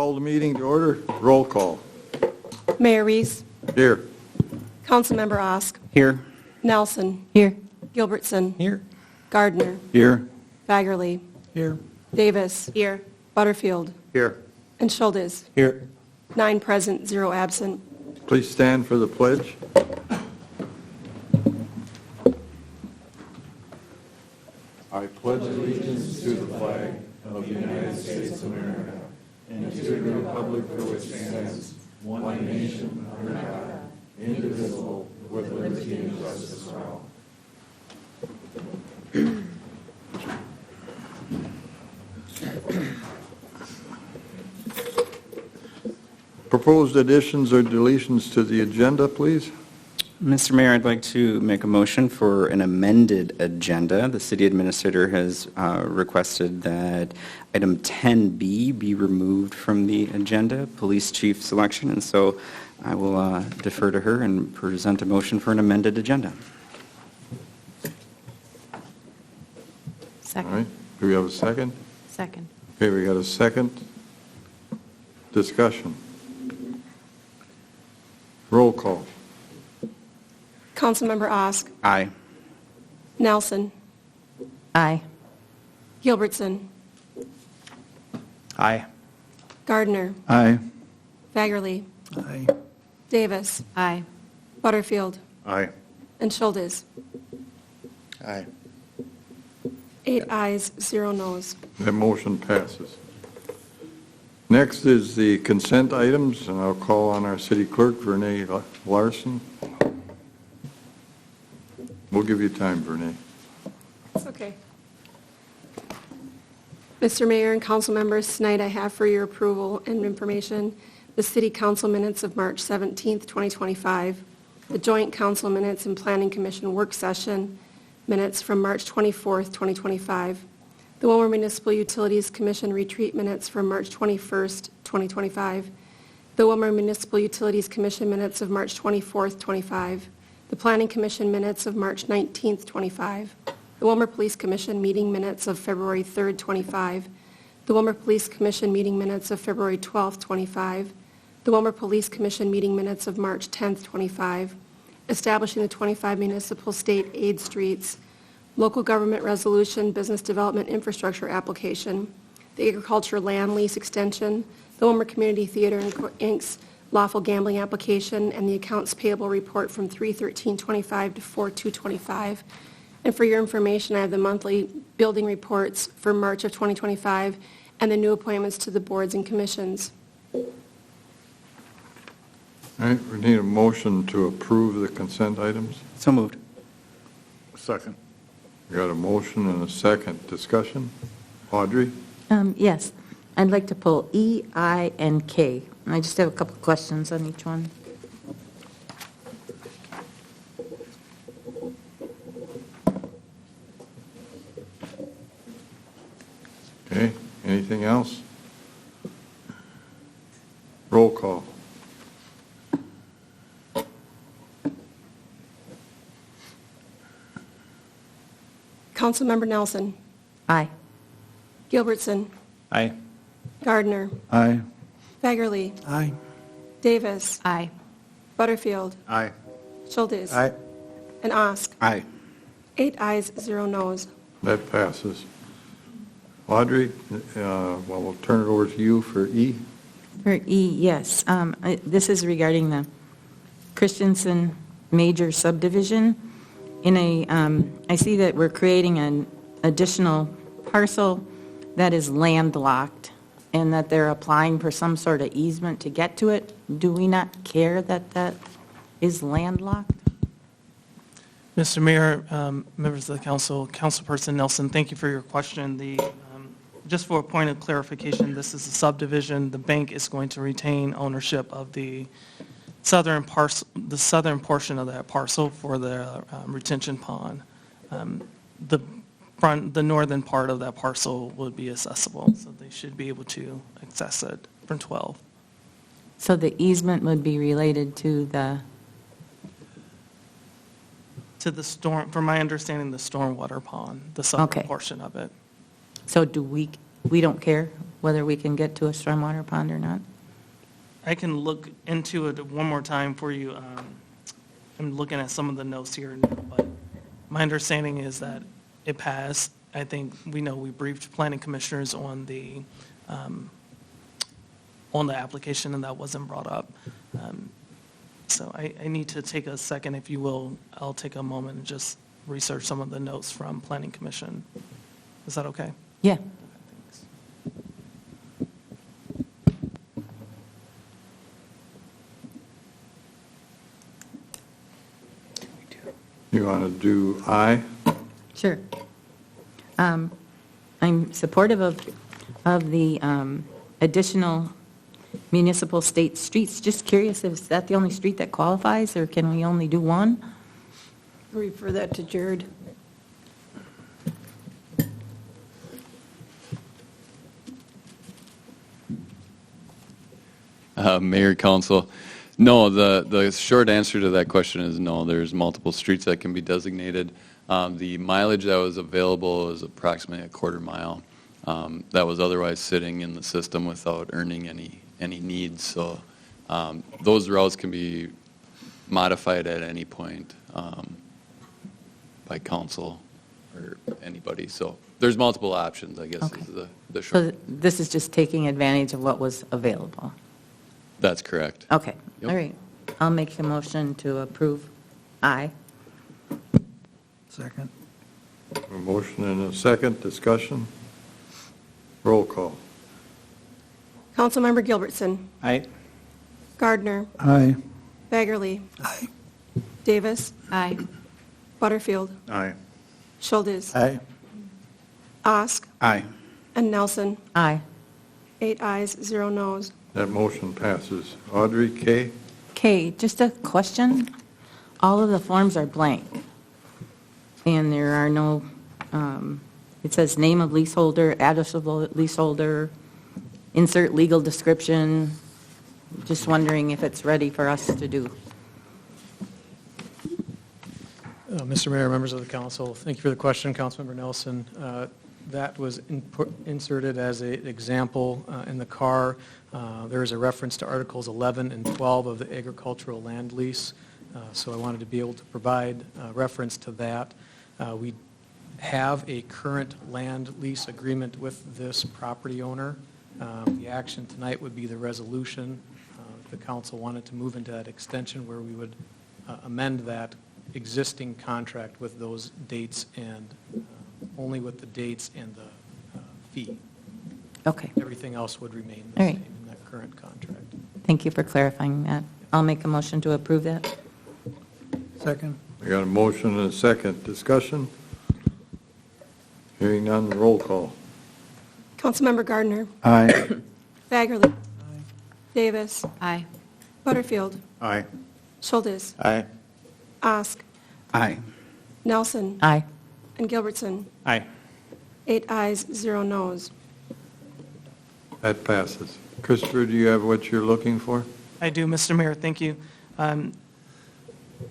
Call the meeting to order. Roll call. Mayor Reese. Here. Councilmember Osk. Here. Nelson. Here. Gilbertson. Here. Gardner. Here. Fagerly. Here. Davis. Here. Butterfield. Here. And Schultes. Here. 9 present, 0 absent. Please stand for the pledge. I pledge allegiance to the flag of the United States of America and to the republic for which it stands, one nation, under God, indivisible, with liberty and justice for all. Proposed additions or deletions to the agenda, please. Mr. Mayor, I'd like to make a motion for an amended agenda. The city administrator has requested that item 10B be removed from the agenda, police chief selection, and so I will defer to her and present a motion for an amended agenda. All right. Do we have a second? Second. Okay, we got a second. Discussion. Roll call. Councilmember Osk. Aye. Nelson. Aye. Gilbertson. Aye. Gardner. Aye. Fagerly. Aye. Davis. Aye. Butterfield. Aye. And Schultes. Aye. 8 ayes, 0 noes. That motion passes. Next is the consent items, and I'll call on our city clerk, Renee Larson. We'll give you time, Renee. It's okay. Mr. Mayor and council members, tonight I have for your approval and information the City Council minutes of March 17th, 2025, the Joint Council minutes and Planning Commission work session minutes from March 24th, 2025, the Willmar Municipal Utilities Commission retreat minutes from March 21st, 2025, the Willmar Municipal Utilities Commission minutes of March 24th, 25, the Planning Commission minutes of March 19th, 25, the Willmar Police Commission meeting minutes of February 3rd, 25, the Willmar Police Commission meeting minutes of February 12th, 25, the Willmar Police Commission meeting minutes of March 10th, 25, establishing the 25 municipal state aid streets, local government resolution, business development infrastructure application, the agriculture land lease extension, the Willmar Community Theater Inc.'s lawful gambling application, and the accounts payable report from 3/13/25 to 4/2/25. And for your information, I have the monthly building reports for March of 2025 and the new appointments to the boards and commissions. All right, we need a motion to approve the consent items. So moved. Second. We got a motion and a second. Discussion? Audrey? Yes. I'd like to pull E, I, and K. I just have a couple questions on each one. Okay, anything else? Roll call. Councilmember Nelson. Aye. Gilbertson. Aye. Gardner. Aye. Fagerly. Aye. Davis. Aye. Butterfield. Aye. Schultes. Aye. And Osk. Aye. 8 ayes, 0 noes. That passes. Audrey, well, we'll turn it over to you for E. For E, yes. This is regarding the Christensen major subdivision. I see that we're creating an additional parcel that is landlocked and that they're applying for some sort of easement to get to it. Do we not care that that is landlocked? Mr. Mayor, members of the council, Councilperson Nelson, thank you for your question. Just for a point of clarification, this is a subdivision. The bank is going to retain ownership of the southern portion of that parcel for the retention pond. The northern part of that parcel would be accessible, so they should be able to access it from 12. So the easement would be related to the storm, from my understanding, the stormwater pond, the southern Okay. portion of it. So do we don't care? whether we can get to a stormwater pond or not? I can look into it one more time for you. I'm looking at some of the notes here, but my understanding is that it passed. I think we briefed planning commissioners on the application, and that wasn't brought up. So I need to take a second, if you will. I'll take a moment and just research some of the notes from planning commission. Is that okay? Yeah. Thanks. You want to do I? Sure. I'm supportive of the additional municipal state streets. Just curious, is that the only street that qualifies, or can we only do one? Refer that to Jared. Mayor, Council, no, the short answer to that question is no. There's multiple streets that can be designated. The mileage that was available is approximately a quarter mile. That was otherwise sitting in the system without earning any needs. So those routes can be modified at any point by council or anybody. So there's multiple options, I guess, Okay. is the short. So this is just taking advantage of what was available? That's correct. Okay, Yep. all right. I'll make a motion to approve I. Second. A motion and a second, discussion. Roll call. Councilmember Gilbertson. Aye. Gardner. Aye. Baggerly. Aye. Davis. Aye. Butterfield. Aye. Schultes. Aye. Osk. Aye. And Nelson. Aye. 8 ayes, 0 noes. That motion passes. Audrey K. Okay, just a question. All of the forms are blank, and there are no, it says name of leaseholder, address of leaseholder, insert legal description. Just wondering if it's ready for us to do. Mr. Mayor, members of the council, thank you for the question, Councilmember Nelson. That was inserted as an example in the CAR. There is a reference to Articles 11 and 12 of the agricultural land lease, so I wanted to be able to provide reference to that. We have a current land lease agreement with this property owner. The action tonight would be the resolution. The council wanted to move into that extension where we would amend that existing contract with those dates and only with the dates and the fee. Okay, Everything else would remain the All same right. in that current contract. thank you for clarifying that. I'll make a motion to approve that. Second. We got a motion and a second, discussion. Hearing none, roll call. Councilmember Gardner. Aye. Baggerly. Davis. Aye. Butterfield. Aye. Schultes. Aye. Osk. Aye. Nelson. Aye. And Gilbertson. Aye. 8 ayes, 0 noes. That passes. Christopher, do you have what you're looking for? I do, Mr. Mayor, thank you.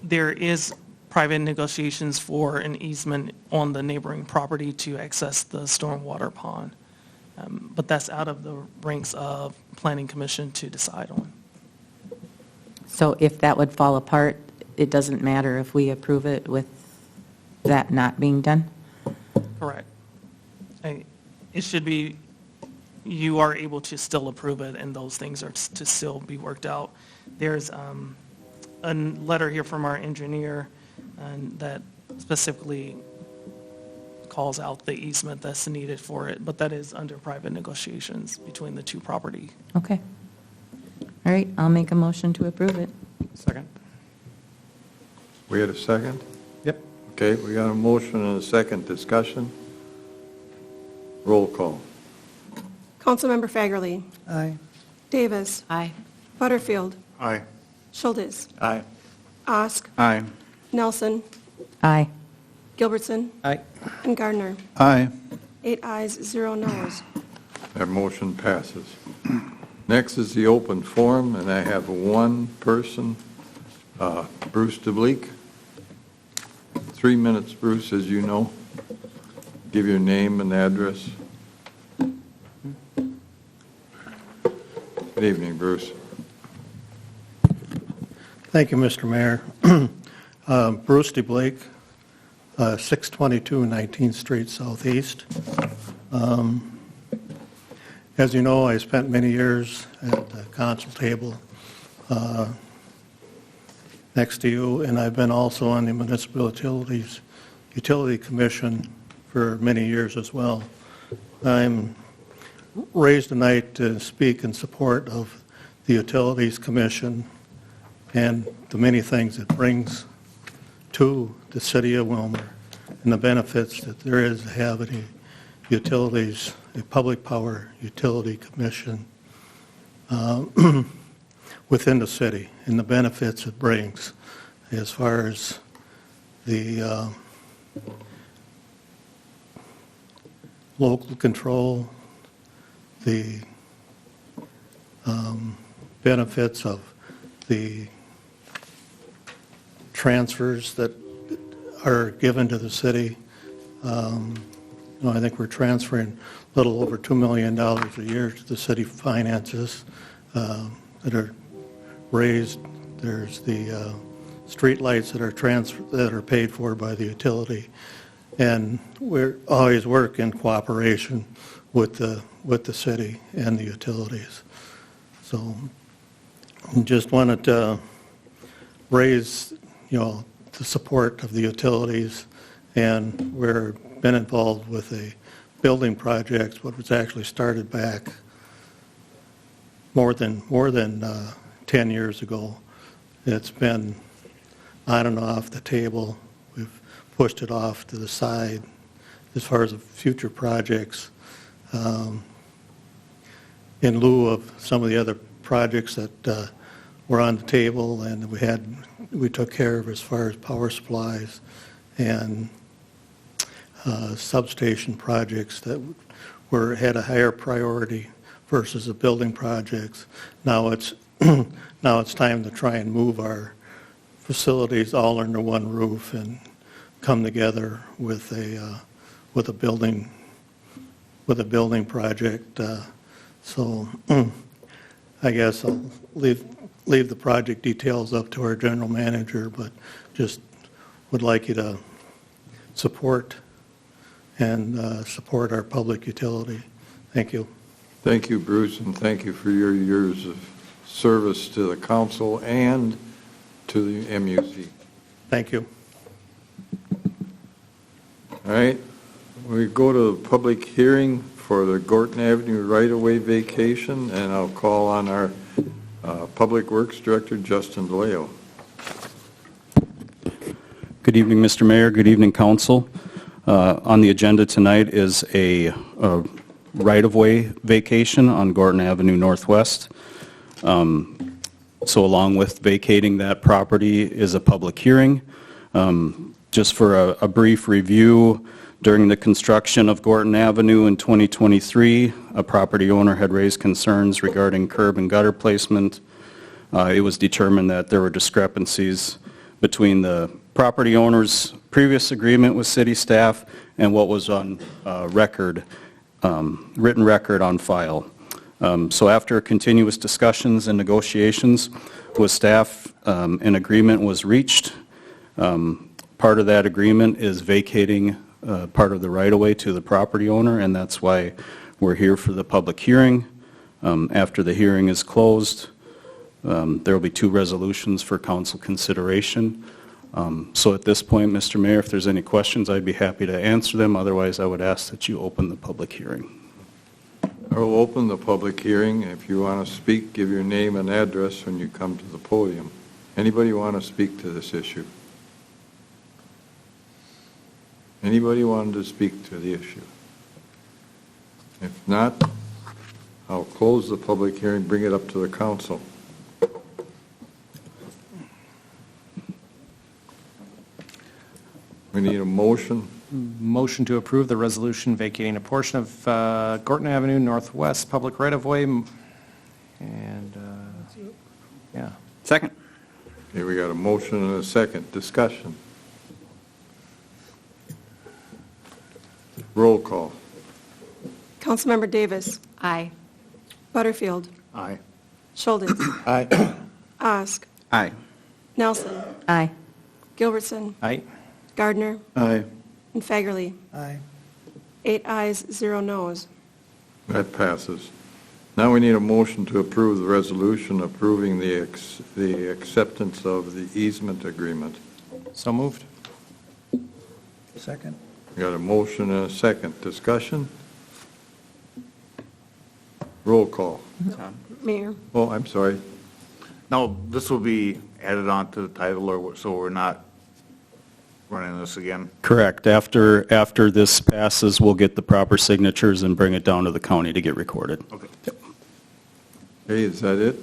There is private negotiations for an easement on the neighboring property to access the stormwater pond. But that's out of the ranks of planning commission to decide on. So if that would fall apart, it doesn't matter if we approve it with that not being done? Correct. It should be, you are able to still approve it, and those things are to still be worked out. There's a letter here from our engineer that specifically calls out the easement that's needed for it, but that is under private negotiations between the two property. Okay. All right, I'll make a motion to approve it. Second. We had a second? Yep. Okay, we got a motion and a second, discussion. Roll call. Councilmember Fagerly. Aye. Davis. Aye. Butterfield. Aye. Schultes. Aye. Osk. Aye. Nelson. Aye. Gilbertson. Aye. And Gardner. Aye. 8 ayes, 0 noes. That motion passes. Next is the open forum, and I have one person, Bruce DeBleek. 3 minutes, Bruce, as you know. Give your name and address. Good evening, Bruce. Thank you, Mr. Mayor. Bruce DeBlake, 622 19th Street Southeast. As you know, I spent many years at the council table next to you, and I've been also on the Municipal Utility Commission for many years as well. I'm raised tonight to speak in support of the Utilities Commission and the many things it brings to the city of Willmar and the benefits that there is to have a utilities, a public power utility commission within the city and the benefits it brings as far as the local control, the benefits of the transfers that are given to the city. I think we're transferring a little over $2 million a year to the city finances that are raised. There's the street lights that are paid for by the utility, and we always work in cooperation with the city and the utilities. So, just wanted to raise, the support of the utilities, and we're been involved with a building project, what was actually started back more than 10 years ago. It's been on and off the table. We've pushed it off to the side as far as the future projects in lieu of some of the other projects that were on the table, and we took care of as far as power supplies and substation projects that had a higher priority versus the building projects. Now it's time to try and move our facilities all under one roof and come together with a building project. So I guess I'll leave the project details up to our general manager, but just would like you to support our public utility. Thank you. Thank you, Bruce, and thank you for your years of service to the council and to the MUC. Thank you. All right, we go to the public hearing for the Gorton Avenue right-of-way vacation, and I'll call on our Public Works Director, Justin DeLeo. Good evening, Mr. Mayor. Good evening, council. On the agenda tonight is a right-of-way vacation on Gorton Avenue Northwest. So along with vacating that property is a public hearing. Just for a brief review, during the construction of Gorton Avenue in 2023, a property owner had raised concerns regarding curb and gutter placement. It was determined that there were discrepancies between the property owner's previous agreement with city staff and what was on record, written record on file. So after continuous discussions and negotiations with staff, an agreement was reached. Part of that agreement is vacating part of the right-of-way to the property owner, and that's why we're here for the public hearing. After the hearing is closed, there will be 2 resolutions for council consideration. So at this point, Mr. Mayor, if there's any questions, I'd be happy to answer them. Otherwise, I would ask that you open the public hearing. I will open the public hearing. If you want to speak, give your name and address when you come to the podium. Anybody want to speak to this issue? Anybody wanted to speak to the issue? If not, I'll close the public hearing, bring it up to the council. We need a motion. Motion to approve the resolution vacating a portion of Gorton Avenue Northwest public right-of-way. And, yeah. Second. Okay, we got a motion and a second. Discussion. Roll call. Councilmember Davis. Aye. Butterfield. Aye. Schultz. Aye. Osk. Aye. Nelson. Aye. Gilbertson. Aye. Gardner. Aye. And Fagerly. Aye. 8 ayes, 0 noes. That passes. Now we need a motion to approve the resolution approving the acceptance of the easement agreement. So moved. Second. Got a motion and a second. Discussion? Roll call. Mayor. Oh, I'm sorry. No, this will be added on to the title, or so we're not running this again? Correct. After this passes, we'll get the proper signatures and bring it down to the county to get recorded. Okay. Okay, is that it?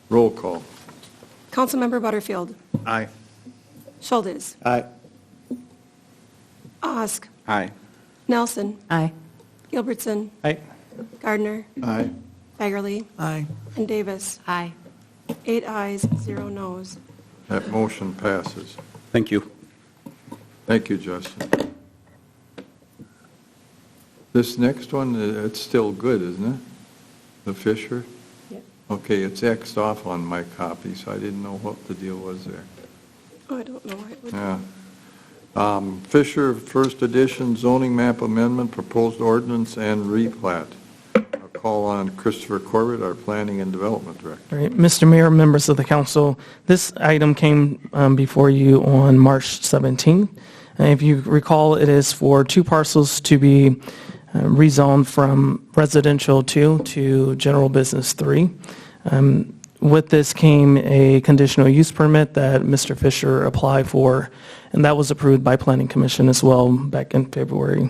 Roll call. Councilmember Butterfield. Aye. Schultz. Aye. Osk. Aye. Nelson. Aye. Gilbertson. Aye. Gardner. Aye. Fagerly. Aye. And Davis. Aye. 8 ayes, 0 noes. That motion passes. Thank you. Thank you, Justin. This next one, it's still good, isn't it? The Fisher? Yep. Okay, it's Xed off on my copy, so I didn't know what the deal was there. Oh, I don't know why it would. Yeah. Fisher, first edition zoning map amendment, proposed ordinance and replat. I'll call on Christopher Corbett, our Planning and Development Director. All right, Mr. Mayor, members of the council, this item came before you on March 17th. And if you recall, it is for 2 parcels to be rezoned from residential 2 to general business 3. With this came a conditional use permit that Mr. Fisher applied for, and that was approved by Planning Commission as well back in February.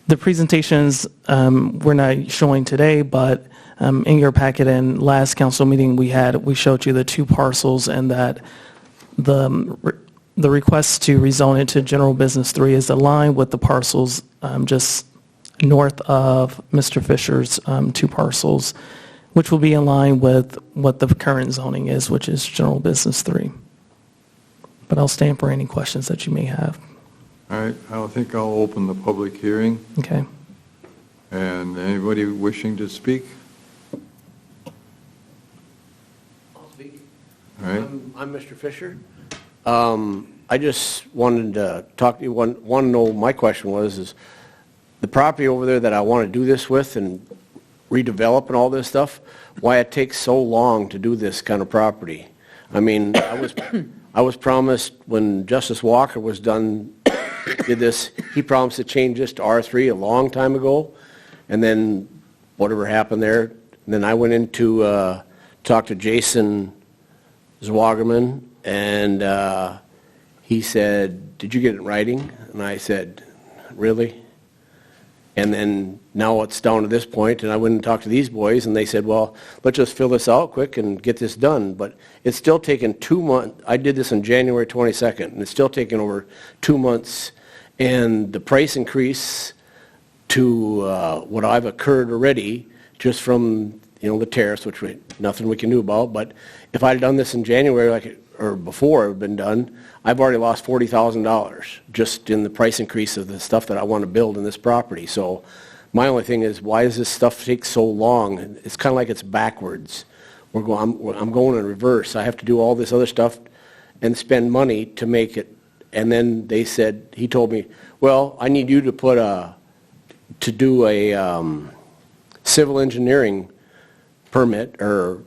The presentations we're not showing today, but in your packet and last council meeting we showed you the 2 parcels, and that the request to rezone it to general business 3 is aligned with the parcels just north of Mr. Fisher's 2 parcels, which will be in line with what the current zoning is, which is general business 3. But I'll stand for any questions that you may have. All right, I think I'll open the public hearing. Okay. And anybody wishing to speak? I'll speak. All right. I'm Mr. Fisher. I just wanted to talk to you, want to know, my question is the property over there that I want to do this with and redevelop and all this stuff, why it takes so long to do this kind of property. I mean, I was promised when Justice Walker was did this, he promised to change this to R3 a long time ago, and then whatever happened there, and then I went in to talk to Jason Zwagerman, and he said, "Did you get it in writing?" And I said, "Really?" And then now it's down to this point, and I went and talked to these boys, and they said, "Well, let's just fill this out quick and get this done." But it's still taken 2 months. I did this on January 22nd, and it's still taken over 2 months. And the price increase to what I've occurred already, just from the tariffs, which nothing we can do about. But if I'd done this in January, or before it had been done, I've already lost $40,000 just in the price increase of the stuff that I want to build in this property. So my only thing is, why does this stuff take so long? It's kind of like it's backwards. I'm going in reverse. I have to do all this other stuff and spend money to make it. And then he told me, well, I need you to do a civil engineering permit, or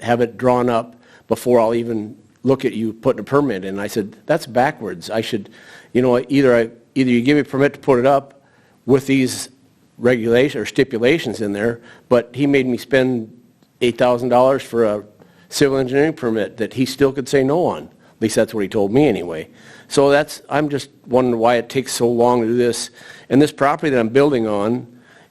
have it drawn up before I'll even look at you putting a permit in. I said, that's backwards. I should, either you give me a permit to put it up with these regulations or stipulations in there, but he made me spend $8,000 for a civil engineering permit that he still could say no on. At least that's what he told me anyway. So I'm just wondering why it takes so long to do this. And this property that I'm building on,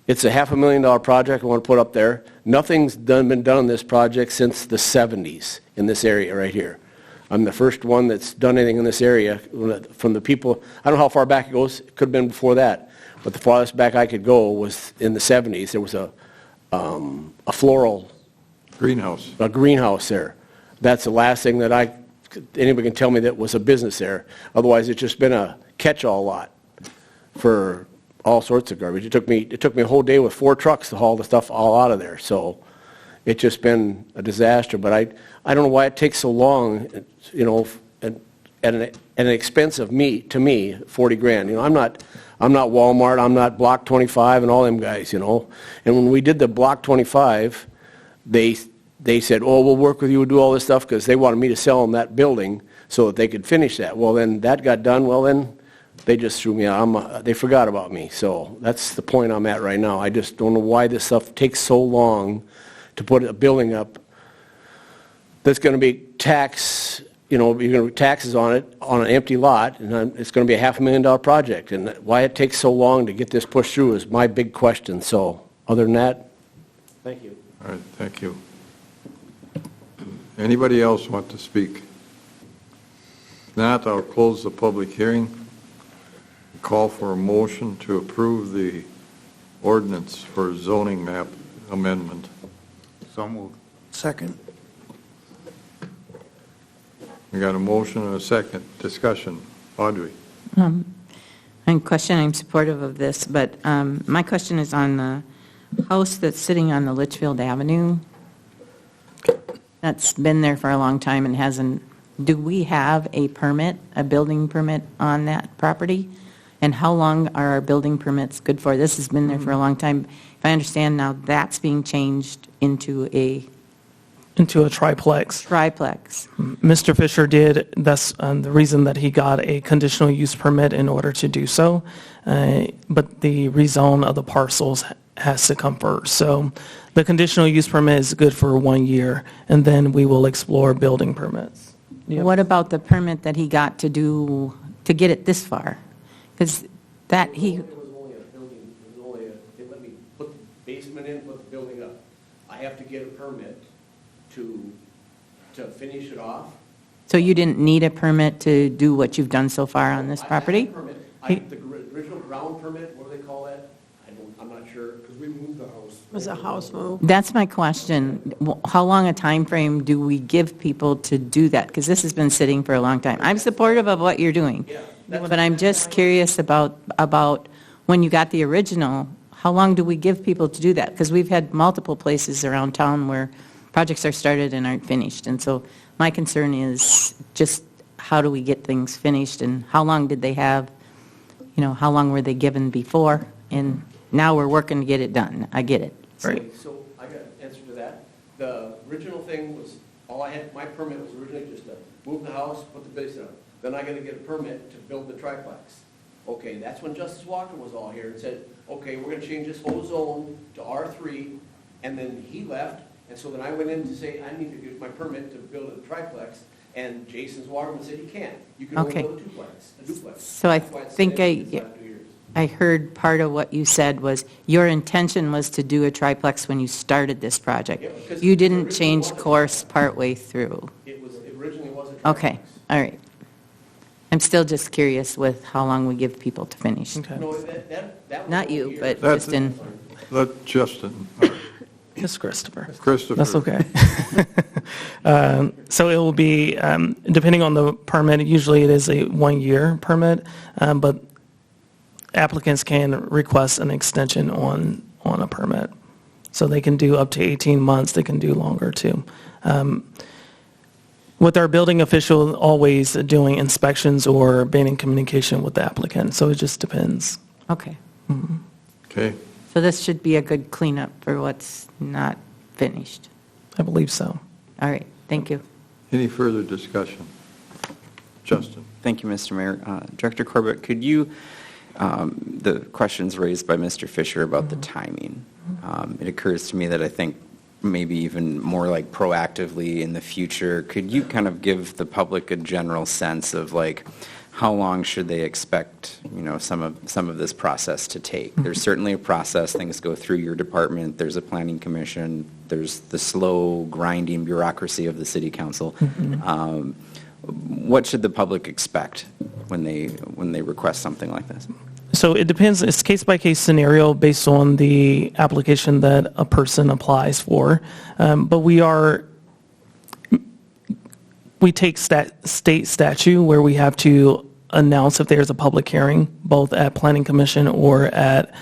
it's a $500,000 project I want to put up there. Nothing's been done on this project since the 70s in this area right here. I'm the first one that's done anything in this area from the people. I don't know how far back it goes. It could have been before that. But the farthest back I could go was in the 70s. There was a floral Greenhouse. A greenhouse there. That's the last thing that anybody can tell me that was a business there. Otherwise, it's just been a catch-all lot for all sorts of garbage. It took me a whole day with 4 trucks to haul the stuff all out of there, so it's just been a disaster, but I don't know why it takes so long, you know, at an expense of to me, 40 grand. You know, I'm not Walmart, I'm not Block 25 and all them guys, you know. And when we did the Block 25, they said, oh, we'll work with you, we'll do all this stuff, because they wanted me to sell them that building so that they could finish that. Well, then that got done, well, then they just threw me out. They forgot about me, so that's the point I'm at right now. I just don't know why this stuff takes so long to put a building up that's going to be you're going to be taxes on it on an empty lot, and it's going to be a $500,000 project. And why it takes so long to get this pushed through is my big question. So other than that, thank you. All right, thank you. Anybody else want to speak? If not, I'll close the public hearing. Call for a motion to approve the ordinance for zoning map amendment. So moved. Second. We got a motion and a second. Discussion. Audrey? I'm supportive of this, but my question is on the house that's sitting on the Litchfield Avenue. That's been there for a long time and hasn't, do we have a building permit on that property? And how long are our building permits good for? This has been there for a long time. If I understand now, that's being changed into a triplex. Mr. Fisher did. That's the reason that he got a conditional use permit in order to do so. But the rezone of the parcels has to come first. So the conditional use permit is good for 1 year, and then we will explore building permits. Yep. What about the permit that he got to get it this far? Because that he... It was only a building, they let me put the basement in, put the building up. I have to get a permit to finish it off. So you didn't need a permit to do what you've done so far on this property? The original ground permit, what do they call that? I'm not sure. Because we moved the house. Was a house move? That's my question. How long a time frame do we give people to do that? Because this has been sitting for a long time. I'm supportive of what you're doing, but I'm just curious about when you got the original, how long do we give people to do that? Because we've had multiple places around town where projects are started and aren't finished. And so my concern is just how do we get things finished, and how long did they have, how long were they given before? And now we're working to get it done. I get it. Right. So I got an answer to that. The original thing was, my permit was originally just to move the house, put the basement up. Then I got to get a permit to build the triplex. Okay, that's when Justice Walker was all here and said, okay, we're going to change this whole zone to R3, and then he left. And so then I went in to say, I need to get my permit to build a triplex, and Jason's Waterman said, you can't. You can only build a duplex. So I think I heard part of what you said was your intention was to do a triplex when you started this project. Yeah, you didn't change course partway through. It originally was a triplex. Okay, all right. I'm still just curious with how long we give people to finish. Okay. No, that was Not over you, here. but That's- just in... Let Justin. It's Christopher. Christopher. That's okay. So it will be, depending on the permit, usually it is a 1-year permit, but applicants can request an extension on a permit. So they can do up to 18 months, they can do longer too. With our building official always doing inspections or being in communication with the applicant, so it just depends. Okay. Okay. So this should be a good cleanup for what's not finished. I believe so. All right, thank you. Any further discussion? Justin. Thank you, Mr. Mayor. Director Corbett, could you, the questions raised by Mr. Fisher about the timing, it occurs to me that I think maybe even more like proactively in the future, could you kind of give the public a general sense of like how long should they expect, some of this process to take? There's certainly a process. Things go through your department. There's a planning commission. There's the slow, grinding bureaucracy of the city council. What should the public expect when they request something like this? So it depends. It's case-by-case scenario based on the application that a person applies for. But we take state statute where we have to announce if there's a public hearing, both at Planning Commission or at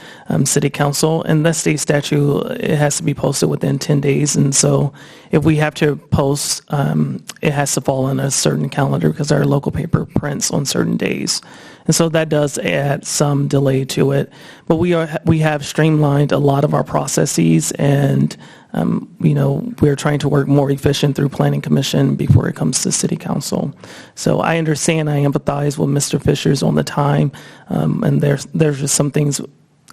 City Council. And that state statute, it has to be posted within 10 days. And so if we have to post, it has to fall on a certain calendar because our local paper prints on certain days. And so that does add some delay to it. But we have streamlined a lot of our processes, and we're trying to work more efficient through Planning Commission before it comes to City Council. So I understand, I empathize with Mr. Fisher's on the time, and there's just some things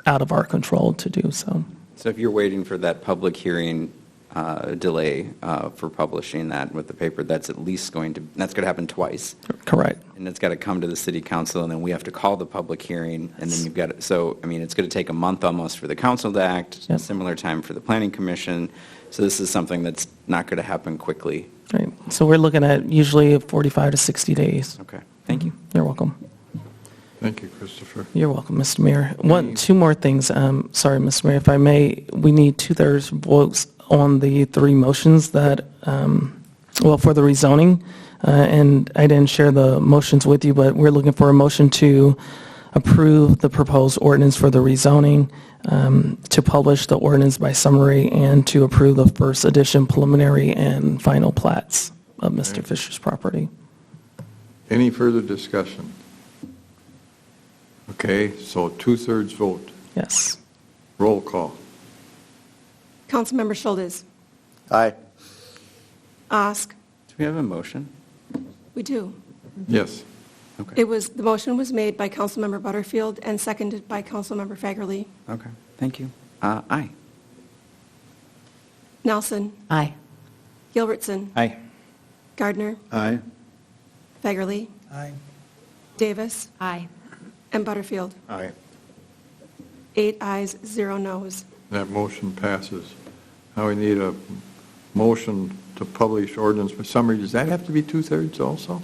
out of our control to do so. So if you're waiting for that public hearing delay for publishing that with the paper, that's going to happen twice. Correct. And it's got to come to the city council, and then we have to call the public hearing, and then you've got it's going to take a month almost for the council to act, Yep. similar time for the planning commission. So this is something that's not going to happen quickly. Right. So we're looking at usually 45 to 60 days. Okay, thank you. You're welcome. Thank you, Christopher. You're welcome, Mr. Mayor. Two more things. Sorry, Mr. Mayor, if I may, we need 2/3 votes on the 3 motions that, for the rezoning. And I didn't share the motions with you, but we're looking for a motion to approve the proposed ordinance for the rezoning, to publish the ordinance by summary, and to approve the first edition preliminary and final plats of Mr. Fisher's property. Any further discussion? Okay, so 2/3 vote. Yes. Roll call. Councilmember Schultes. Aye. Ask. Do we have a motion? We do. Yes. Okay. The motion was made by Councilmember Butterfield and seconded by Councilmember Fagerly. Okay, thank you. Aye. Nelson. Aye. Gilbertson. Aye. Gardner. Aye. Fagerly. Aye. Davis. Aye. And Butterfield. Aye. 8 ayes, 0 noes. That motion passes. Now we need a motion to publish ordinance by summary. Does that have to be 2/3 also?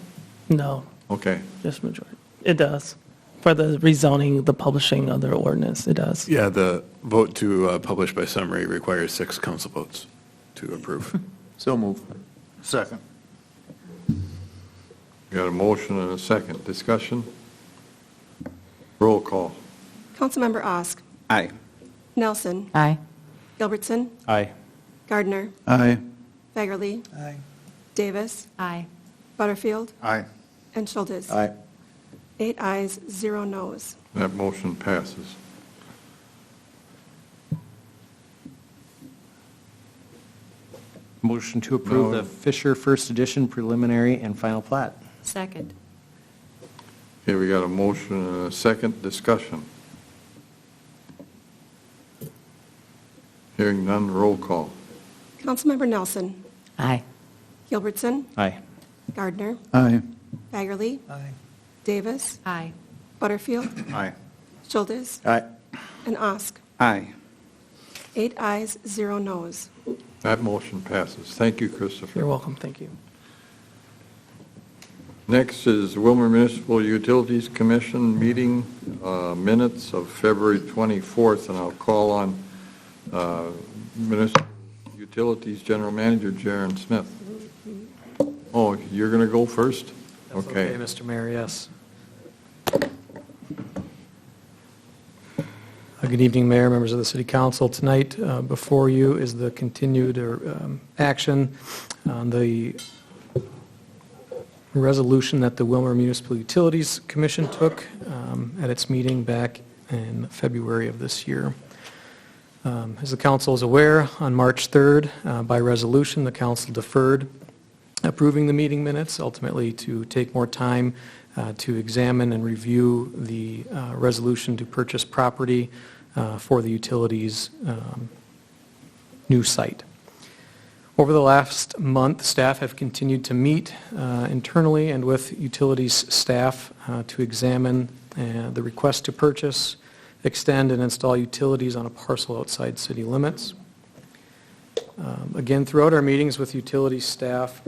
No, Okay. just majority. It does. For the rezoning, the publishing of the ordinance, it does. Yeah, the vote to publish by summary requires 6 council votes to approve. So move. Second. Got a motion and a second. Discussion? Roll call. Councilmember Osk. Aye. Nelson. Aye. Gilbertson. Aye. Gardner. Aye. Fagerly. Aye. Davis. Aye. Butterfield. Aye. And Schultes. Aye. 8 ayes, 0 noes. That motion passes. Motion to approve No. the Fisher First Edition preliminary and final plat. Second. Okay, we got a motion and a second. Discussion? Hearing none, roll call. Councilmember Nelson. Aye. Gilbertson. Aye. Gardner. Aye. Fagerly. Aye. Davis. Aye. Butterfield. Aye. Schultes. Aye. And Osk. Aye. 8 ayes, 0 noes. That motion passes. Thank you, Christopher. You're welcome, thank you. Next is Willmar Municipal Utilities Commission meeting minutes of February 24th, and I'll call on Municipal Utilities General Manager Jaron Smith. Oh, you're going to go first? That's okay, Mr. Mayor, yes. Good evening, Mayor, members of the City Council. Tonight, before you is the continued action on the resolution that the Willmar Municipal Utilities Commission took at its meeting back in February of this year. As the council is aware, on March 3rd, by resolution, the council deferred approving the meeting minutes, ultimately to take more time to examine and review the resolution to purchase property for the utilities' new site. Over the last month, staff have continued to meet internally and with utilities staff to examine the request to purchase, extend, and install utilities on a parcel outside city limits. Again, throughout our meetings with utilities staff,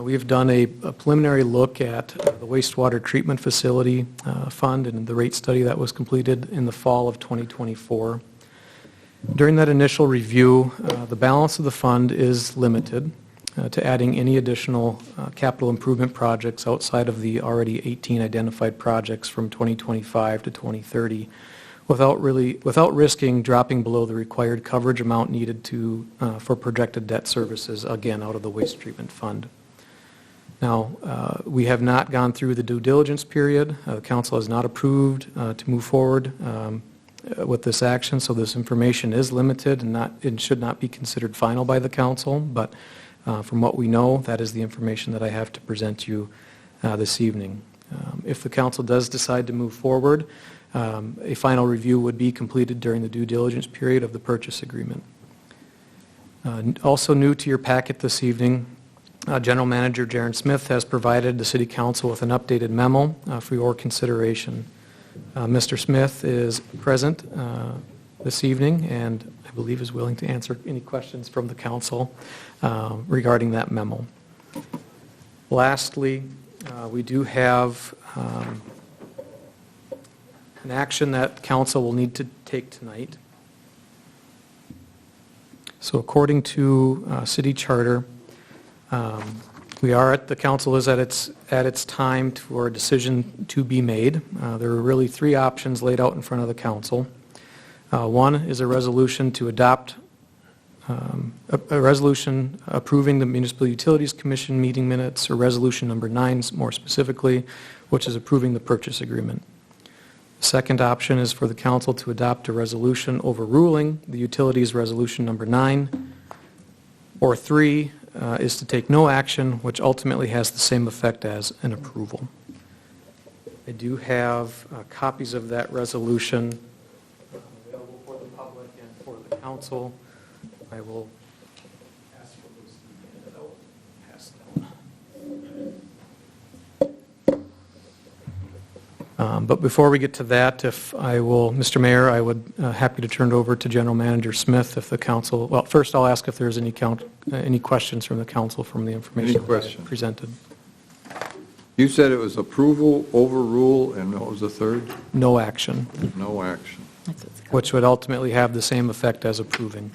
we have done a preliminary look at the wastewater treatment facility fund and the rate study that was completed in the fall of 2024. During that initial review, the balance of the fund is limited. to adding any additional capital improvement projects outside of the already 18 identified projects from 2025 to 2030 without risking dropping below the required coverage amount needed for projected debt services, again, out of the waste treatment fund. Now, we have not gone through the due diligence period. The council has not approved to move forward with this action, so this information is limited and should not be considered final by the council, but from what we know, that is the information that I have to present you this evening. If the council does decide to move forward, a final review would be completed during the due diligence period of the purchase agreement. Also new to your packet this evening, General Manager Jaron Smith has provided the City Council with an updated memo for your consideration. Mr. Smith is present this evening and I believe is willing to answer any questions from the council regarding that memo. Lastly, we do have an action that council will need to take tonight. So according to city charter, the council is at its time for a decision to be made. There are really three options laid out in front of the council. One is a resolution to adopt a resolution approving the Municipal Utilities Commission meeting minutes, or resolution number 9 more specifically, which is approving the purchase agreement. The second option is for the council to adopt a resolution overruling the utilities resolution number 9, or 3 is to take no action, which ultimately has the same effect as an approval. I do have copies of that resolution available for the public and for the council. I will ask for those to be handed out. Pass down. But before we get to that, Mr. Mayor, I would happy to turn it over to General Manager Smith if the council, well, first I'll ask if there's any questions from the council from the information that I presented. You said it was approval, overrule, and what was the third? No action. No action. Which would ultimately have the same effect as approving.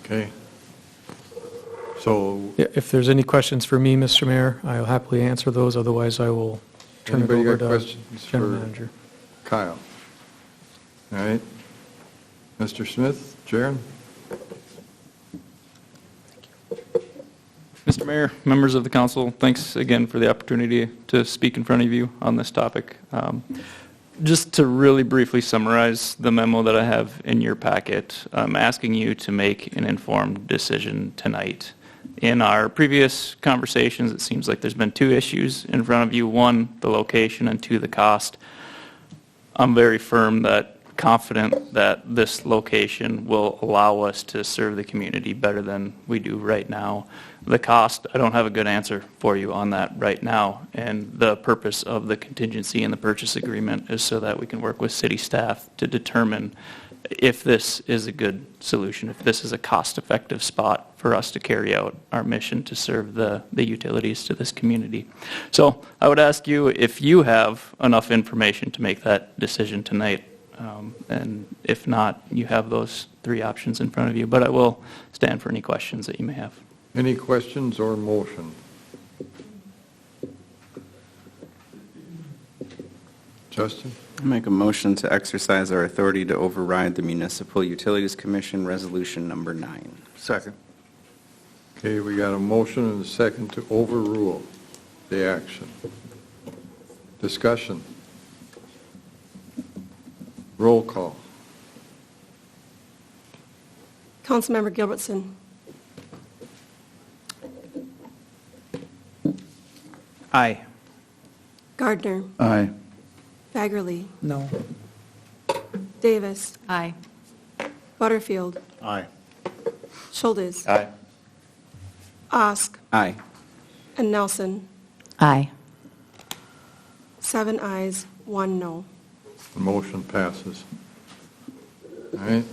Okay. So, If there's any questions for me, Mr. Mayor, I'll happily answer those. Otherwise, I will turn it anybody over got to questions General for Manager. Kyle? All right. Mr. Smith, Jaron? Mr. Mayor, members of the council, thanks again for the opportunity to speak in front of you on this topic. Just to really briefly summarize the memo that I have in your packet, I'm asking you to make an informed decision tonight. In our previous conversations, it seems like there's been two issues in front of you. One, the location, and two, the cost. I'm very confident that this location will allow us to serve the community better than we do right now. The cost, I don't have a good answer for you on that right now, and the purpose of the contingency in the purchase agreement is so that we can work with city staff to determine if this is a good solution, if this is a cost-effective spot for us to carry out our mission to serve the utilities to this community. So I would ask you if you have enough information to make that decision tonight, and if not, you have those three options in front of you, but I will stand for any questions that you may have. Any questions or motion? Justin? I'll make a motion to exercise our authority to override the Municipal Utilities Commission Resolution Number 9. Second. Okay, we got a motion and a second to overrule the action. Discussion. Roll call. Councilmember Gilbertson. Aye. Gardner. Aye. Fagerly. No. Davis. Aye. Butterfield. Aye. Schultes. Aye. Osk. Aye. And Nelson. Aye. 7 ayes, 1 no. The motion passes. All right.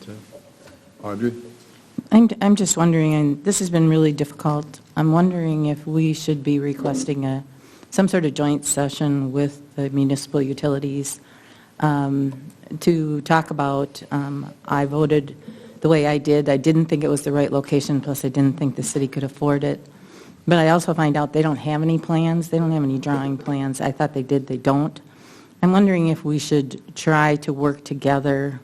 That's it. Audrey? I'm just wondering, and this has been really difficult, I'm wondering if we should be requesting some sort of joint session with the municipal utilities to talk about, I voted the way I did. I didn't think it was the right location, plus I didn't think the city could afford it. But I also find out they don't have any plans. They don't have any drawing plans. I thought they did. They don't. I'm wondering if we should try to work together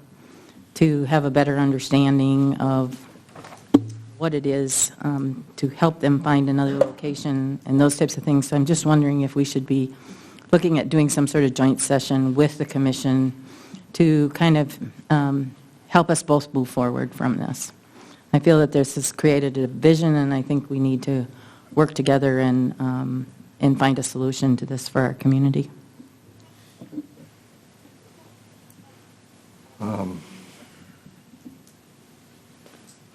to have a better understanding of what it is to help them find another location and those types of things. So I'm just wondering if we should be looking at doing some sort of joint session with the commission to kind of help us both move forward from this. I feel that this has created a vision, and I think we need to work together and find a solution to this for our community.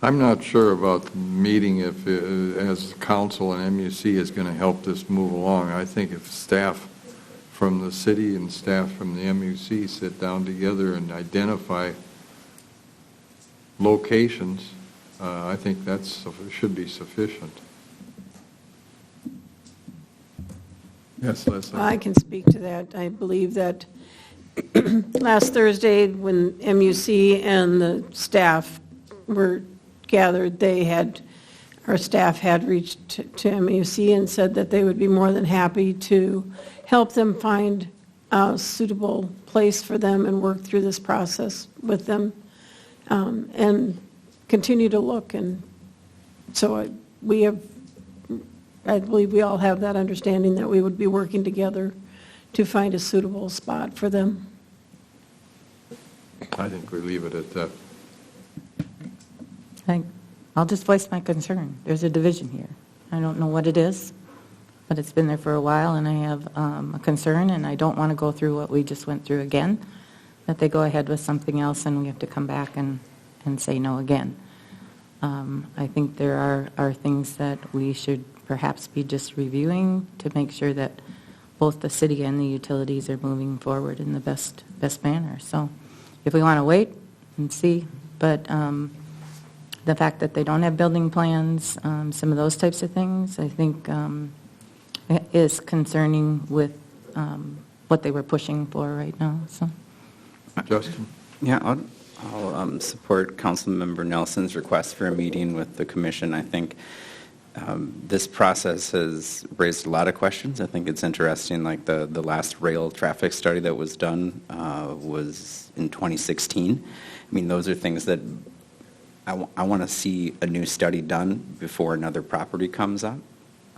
I'm not sure about the meeting if, as council and MUC is going to help this move along. I think if staff from the city and staff from the MUC sit down together and identify locations, I think that's should be sufficient. Yes, Leslie. I can speak to that. I believe that last Thursday, when MUC and the staff were gathered, our staff had reached to MUC and said that they would be more than happy to help them find a suitable place for them and work through this process with them and continue to look. And so I believe we all have that understanding that we would be working together to find a suitable spot for them. I think we leave it at that. I'll just voice my concern. There's a division here. I don't know what it is, but it's been there for a while, and I have a concern, and I don't want to go through what we just went through again, that they go ahead with something else and we have to come back and say no again. I think there are things that we should perhaps be just reviewing to make sure that both the city and the utilities are moving forward in the best manner. So if we want to wait and see, but the fact that they don't have building plans, some of those types of things, I think is concerning with what they were pushing for right now. So, Justin? Yeah, I'll support Councilmember Nelson's request for a meeting with the commission. I think this process has raised a lot of questions. I think it's interesting, like the last rail traffic study that was done was in 2016. I mean, those are things that I want to see a new study done before another property comes up.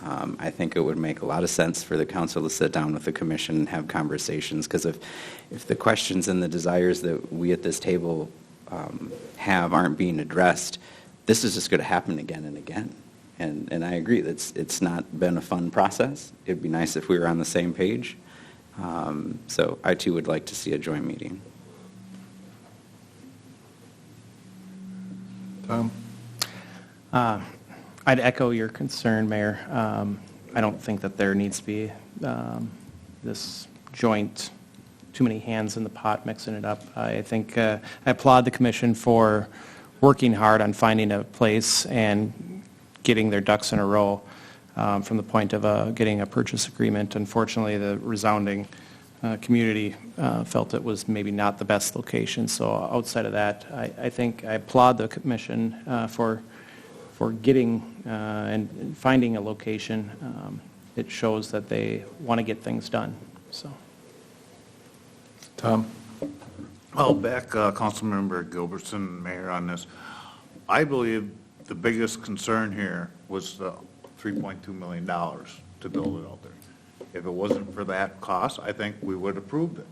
I think it would make a lot of sense for the council to sit down with the commission and have conversations, because if the questions and the desires that we at this table have aren't being addressed, this is just going to happen again and again. And I agree that it's not been a fun process. It'd be nice if we were on the same page. So I too would like to see a joint meeting. Tom? I'd echo your concern, Mayor. I don't think that there needs to be this joint, too many hands in the pot mixing it up. I think I applaud the commission for working hard on finding a place and getting their ducks in a row from the point of getting a purchase agreement. Unfortunately, the resounding community felt it was maybe not the best location. So outside of that, I think I applaud the commission for getting and finding a location. It shows that they want to get things done. So, Tom? Well, back Councilmember Gilbertson, Mayor, on this. I believe the biggest concern here was the $3.2 million to build it out there. If it wasn't for that cost, I think we would have approved it.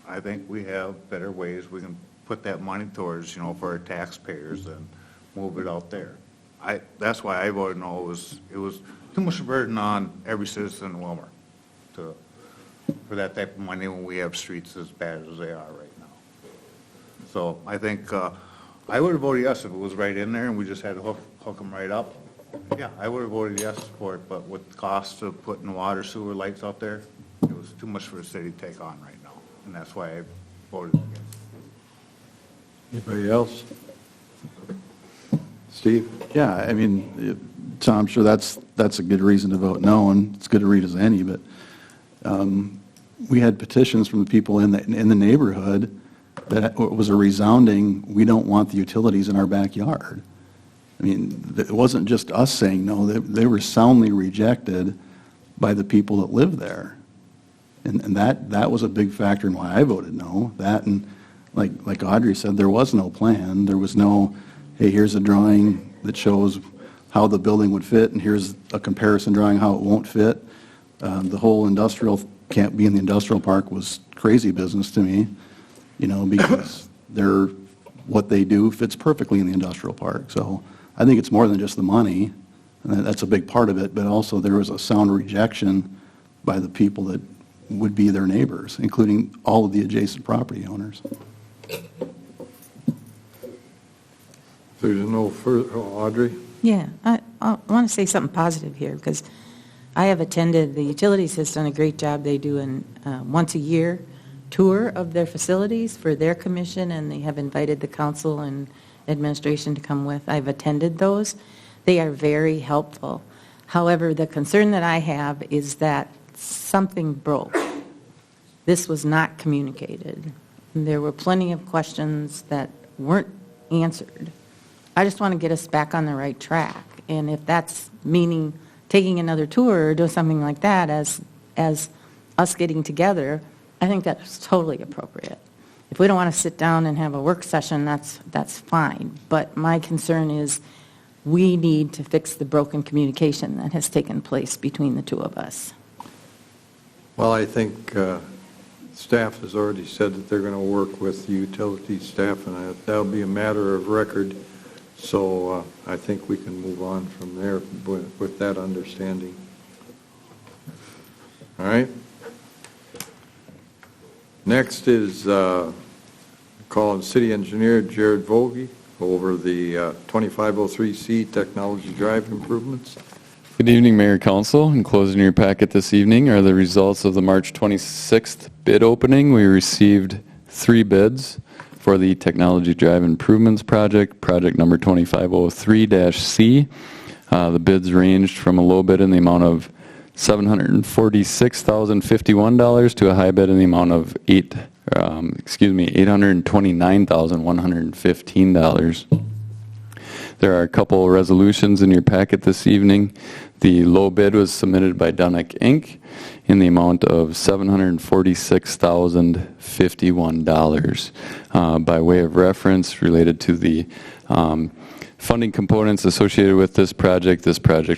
I think we have better ways we can put that money towards, for our taxpayers and move it out there. That's why I voted no. It was too much burden on every citizen in Willmar for that type of money when we have streets as bad as they are right now. So I think I would have voted yes if it was right in there and we just had to hook them right up. Yeah, I would have voted yes for it, but with the cost of putting water, sewer, lights out there, it was too much for the city to take on right now, and that's why I voted against. Anybody else? Steve? Yeah, I mean, Tom, I'm sure that's a good reason to vote no, and it's good to read as any, but we had petitions from the people in the neighborhood that was a resounding, we don't want the utilities in our backyard. I mean, it wasn't just us saying no, they were soundly rejected by the people that live there. And that was a big factor in why I voted no. That, and like Audrey said, there was no plan. There was no, hey, here's a drawing that shows how the building would fit, and here's a comparison drawing how it won't fit. The whole industrial, can't be in the industrial park was crazy business to me, because what they do fits perfectly in the industrial park. So I think it's more than just the money, and that's a big part of it, but also there was a sound rejection by the people that would be their neighbors, including all of the adjacent property owners. There's no further, Audrey? Yeah, I want to say something positive here, because I have attended, the utilities has done a great job. They do an once a year tour of their facilities for their commission, and they have invited the council and administration to come with. I've attended those. They are very helpful. However, the concern that I have is that something broke. This was not communicated. There were plenty of questions that weren't answered. I just want to get us back on the right track. And if that's meaning taking another tour or doing something like that as us getting together, I think that's totally appropriate. If we don't want to sit down and have a work session, that's fine. But my concern is we need to fix the broken communication that has taken place between the two of us. Well, I think staff has already said that they're going to work with the utility staff, and that'll be a matter of record. So I think we can move on from there with that understanding. All right. Next is calling City Engineer Jared Vogie over the 2503C Technology Drive improvements. Good evening, Mayor Council. Enclosed in your packet this evening are the results of the March 26th bid opening. We received 3 bids for the Technology Drive Improvements Project, project number 2503-C. The bids ranged from a low bid in the amount of $746,051 to a high bid in the amount of $829,115. There are a couple resolutions in your packet this evening. The low bid was submitted by Dunnick, Inc. in the amount of $746,051. By way of reference, related to the funding components associated with this project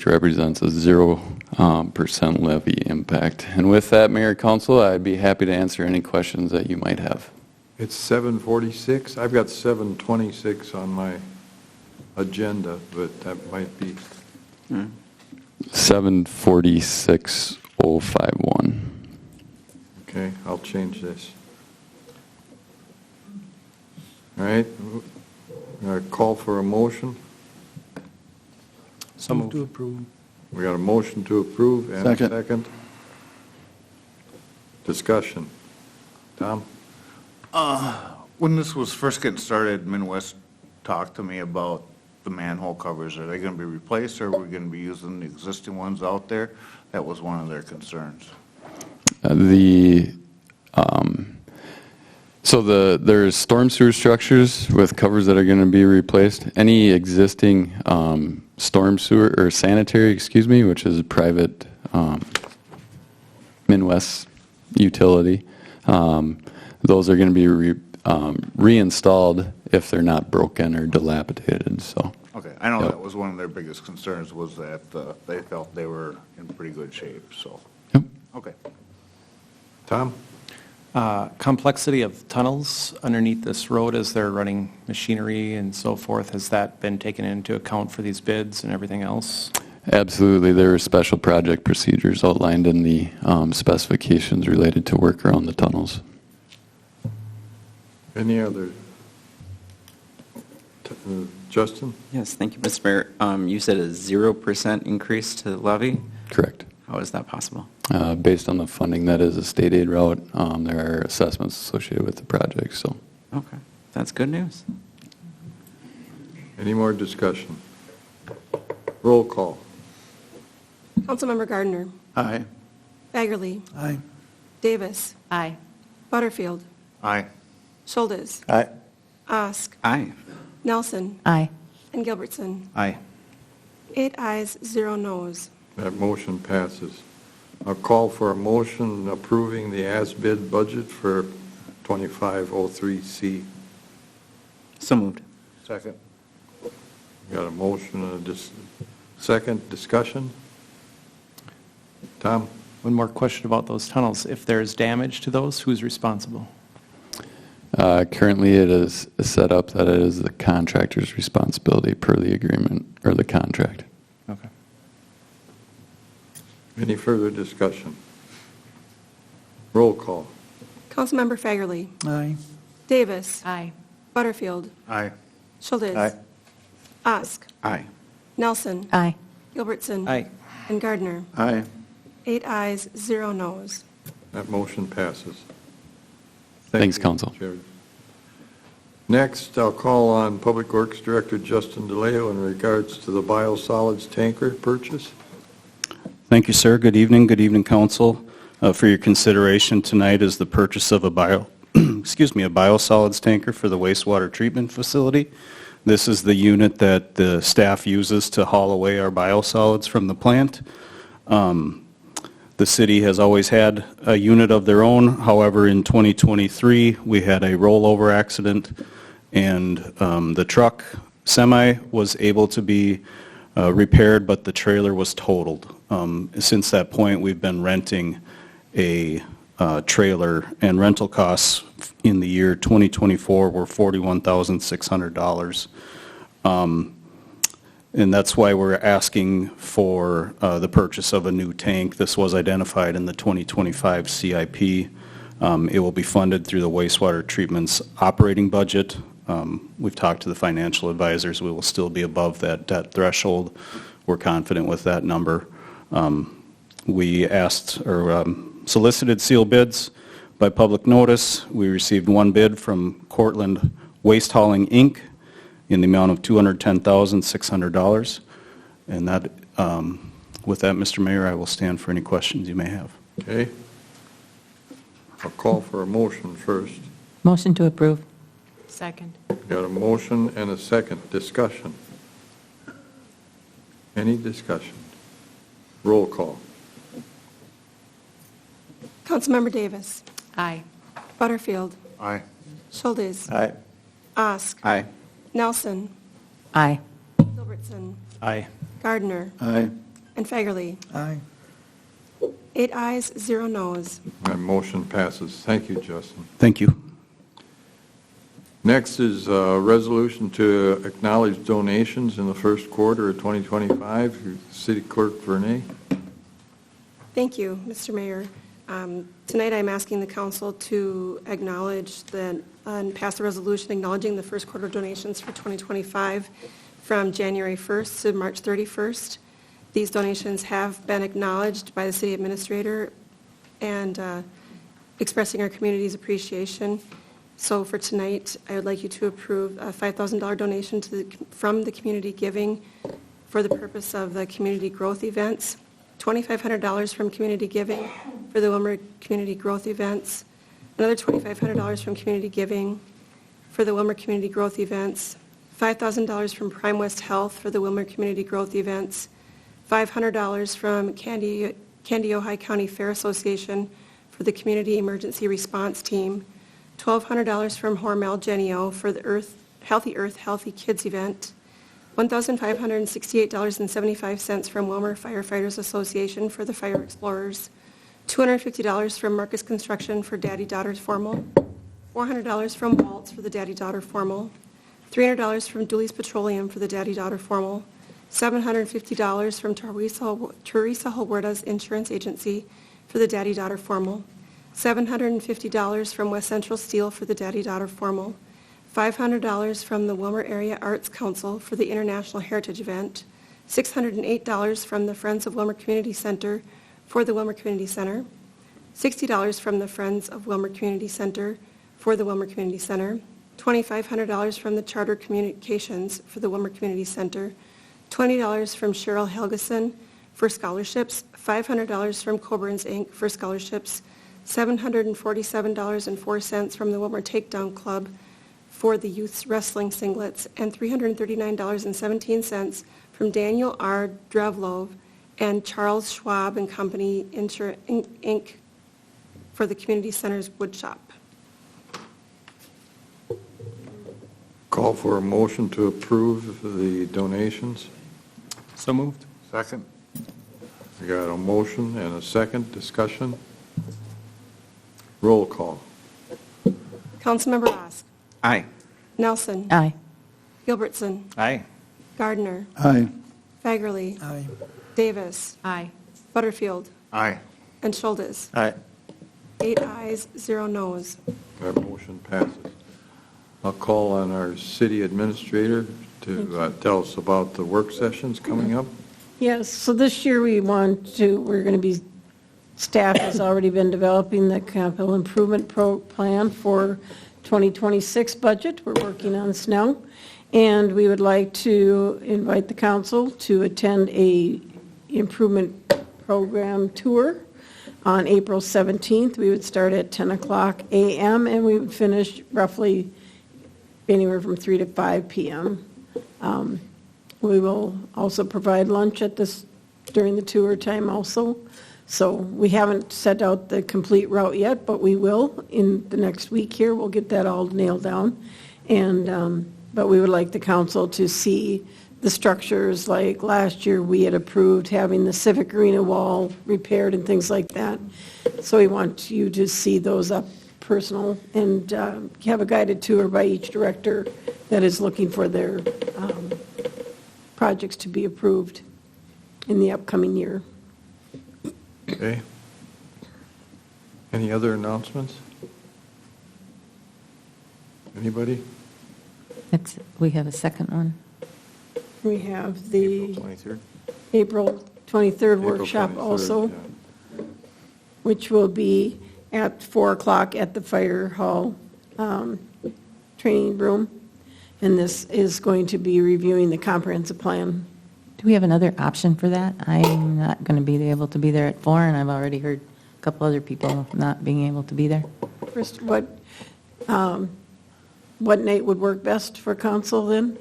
represents a 0% levy impact. And with that, Mayor, Council, I'd be happy to answer any questions that you might have. It's 7:46. I've got 7:26 on my agenda, but that might be 746,051. okay. I'll change this. All right. Call for a motion. So moved. To approve. We got a motion to approve and Second. a second. Discussion. Tom? When this was first getting started, Midwest talked to me about the manhole covers. Are they going to be replaced, or are we going to be using the existing ones out there? That was one of their concerns. There's storm sewer structures with covers that are going to be replaced. Any existing storm sewer or sanitary, which is a private Midwest utility, those are going to be reinstalled if they're not broken or dilapidated. So. Okay, I know that was one of their biggest concerns, was that they felt they were in pretty good shape. So. Yep. Okay. Tom? Complexity of tunnels underneath this road as they're running machinery and so forth, has that been taken into account for these bids and everything else? Absolutely. There are special project procedures outlined in the specifications related to work around the tunnels. Any other? Justin? Yes, thank you, Mr. Mayor. You said a 0% increase to the levy? Correct. How is that possible? Based on the funding that is a state aid route, there are assessments associated with the project. So. Okay, that's good news. Any more discussion? Roll call. Councilmember Gardner. Aye. Baggerly. Aye. Davis. Aye. Butterfield. Aye. Schultes. Aye. Osk. Aye. Nelson. Aye. And Gilbertson. Aye. 8 ayes, 0 noes. That motion passes. I'll call for a motion approving the as-bid budget for 2503C. So moved. Second. Got a motion and a second discussion? Tom? One more question about those tunnels. If there's damage to those, who's responsible? Currently, it is set up that it is the contractor's responsibility per the agreement or the contract. Okay. Any further discussion? Roll call. Councilmember Fagerly. Aye. Davis. Aye. Butterfield. Aye. Schultes. Aye. Osk. Aye. Nelson. Aye. Gilbertson. Aye. And Gardner. Aye. 8 ayes, 0 noes. That motion passes. Thanks, you, Council. Chair. Next, I'll call on Public Works Director Justin DeLeo in regards to the biosolids tanker purchase. Thank you, sir. Good evening, council. For your consideration tonight is the purchase of a biosolids tanker for the wastewater treatment facility. This is the unit that the staff uses to haul away our biosolids from the plant. The city has always had a unit of their own. However, in 2023, we had a rollover accident, and the truck semi was able to be repaired, but the trailer was totaled. Since that point, we've been renting a trailer, and rental costs in the year 2024 were $41,600. And that's why we're asking for the purchase of a new tank. This was identified in the 2025 CIP. It will be funded through the wastewater treatment's operating budget. We've talked to the financial advisors. We will still be above that debt threshold. We're confident with that number. We asked or solicited seal bids by public notice. We received one bid from Cortland Waste Hauling, Inc., in the amount of $210,600. And that, with that, Mr. Mayor, I will stand for any questions you may have. Okay. I'll call for a motion first. Motion to approve. Second. Got a motion and a second. Discussion. Any discussion? Roll call. Councilmember Davis. Aye. Butterfield. Aye. Schultes. Aye. Osk. Aye. Nelson. Aye. Gilbertson. Aye. Gardner. Aye. And Fagerly. Aye. 8 ayes, 0 noes. That motion passes. Thank you, Justin. Thank you. Next is a resolution to acknowledge donations in the first quarter of 2025. City Clerk Vernay. Thank you, Mr. Mayor. Tonight, I'm asking the council to acknowledge and pass a resolution acknowledging the first quarter donations for 2025 from January 1st to March 31st. These donations have been acknowledged by the city administrator and expressing our community's appreciation. So for tonight, I would like you to approve a $5,000 donation from the community giving for the purpose of the community growth events, $2,500 from community giving for the Willmar community growth events, another $2,500 from community giving for the Willmar community growth events, $5,000 from Prime West Health for the Willmar community growth events, $500 from Candy Ojai County Fair Association for the community emergency response team, $1,200 from Hormel Genio for the Healthy Earth, Healthy Kids event, $1,568.75 from Willmar Firefighters Association for the Fire Explorers, $250 from Marcus Construction for Daddy-Daughter Formal, $400 from Waltz for the Daddy-Daughter Formal, $300 from Dooley's Petroleum for the Daddy-Daughter Formal, $750 from Teresa Huerta's Insurance Agency for the Daddy-Daughter Formal, $750 from West Central Steel for the Daddy-Daughter Formal, $500 from the Willmar Area Arts Council for the International Heritage Event, $608 from the Friends of Willmar Community Center for the Willmar Community Center, $60 from the Friends of Willmar Community Center for the Willmar Community Center, $2,500 from the Charter Communications for the Willmar Community Center, $20 from Cheryl Helgeson for scholarships, $500 from Coburn's Inc. for scholarships, $747.04 from the Willmar Takedown Club for the youth wrestling singlets, and $339.17 from Daniel R. Drevlov and Charles Schwab and Company Inc. for the community center's wood shop. Call for a motion to approve the donations. So moved. Second? We got a motion and a second. Discussion. Roll call. Councilmember Osk. Aye. Nelson. Aye. Gilbertson. Aye. Gardner. Aye. Fagerly. Aye. Davis. Aye. Butterfield. Aye. And Schultes. Aye. 8 ayes, 0 noes. That motion passes. I'll call on our city administrator to tell us about the work sessions coming up. Yes, so this year we're going to be, staff has already been developing the capital improvement plan for 2026 budget. We're working on this now. And we would like to invite the council to attend a improvement program tour on April 17th. We would start at 10 o'clock a.m. and we would finish roughly anywhere from 3 to 5 p.m. We will also provide lunch during the tour time also. So we haven't set out the complete route yet, but we will in the next week here. We'll get that all nailed down. And but we would like the council to see the structures, like last year we had approved having the Civic Arena wall repaired and things like that. So we want you to see those up personal and have a guided tour by each director that is looking for their projects to be approved in the upcoming year. Okay. Any other announcements? Anybody? We have a second one. We have the 23rd? April 23rd April workshop 23rd, also, yeah. which will be at 4 o'clock at the fire hall training room. And this is going to be reviewing the comprehensive plan. Do we have another option for that? I'm not going to be able to be there at 4, and I've already heard a couple other people not being able to be there. First, what night would work best for council then?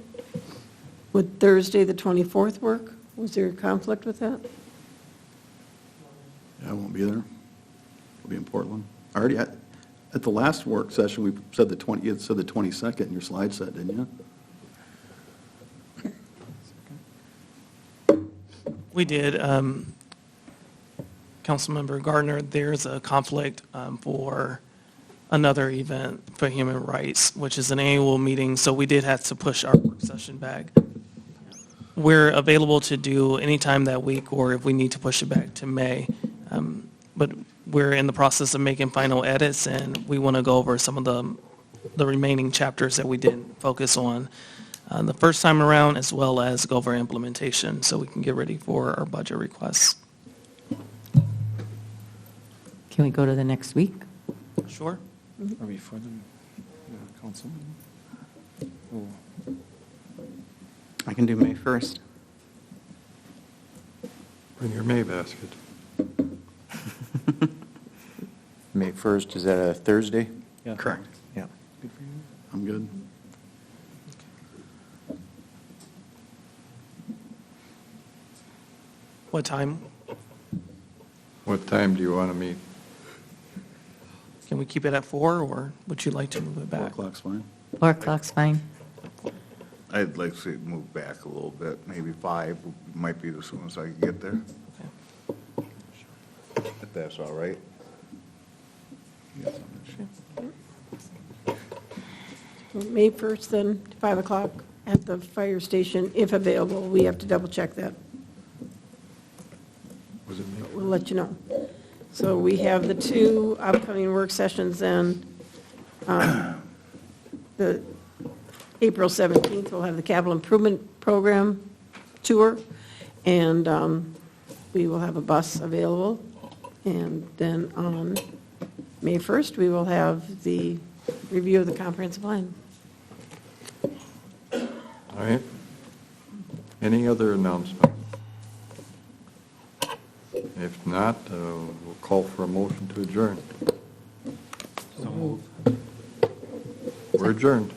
Would Thursday, the 24th work? Was there a conflict with that? Yeah, I won't be there. I'll be in Portland. Already, at the last work session, we said you said the 22nd in your slide set, didn't you? We did. Councilmember Gardner, there's a conflict for another event for human rights, which is an annual meeting, so we did have to push our work session back. We're available to do any time that week, or if we need to push it back to May. But we're in the process of making final edits, and we want to go over some of the remaining chapters that we didn't focus on the first time around, as well as go over implementation, so we can get ready for our budget requests. Can we go to the next week? Sure. Or before the council meeting? I can do May 1st. Bring your May basket. May 1st, is that a Thursday? Yeah. Correct. Yeah. I'm good. What time? What time do you want to meet? Can we keep it at 4, or would you like to move it 4 back? o'clock's fine. 4 o'clock's fine. I'd like to see it move back a little bit, maybe 5 might be the soonest I can get there, if that's all right. May 1st then, 5 o'clock at the fire station, if available. We have to double check that. Was it May? We'll let you know. So we have the 2 upcoming work sessions then. The April 17th, we'll have the capital improvement program tour, and we will have a bus available. And then on May 1st, we will have the review of the comprehensive plan. All right. Any other announcements? If not, we'll call for a motion to adjourn. We're adjourned.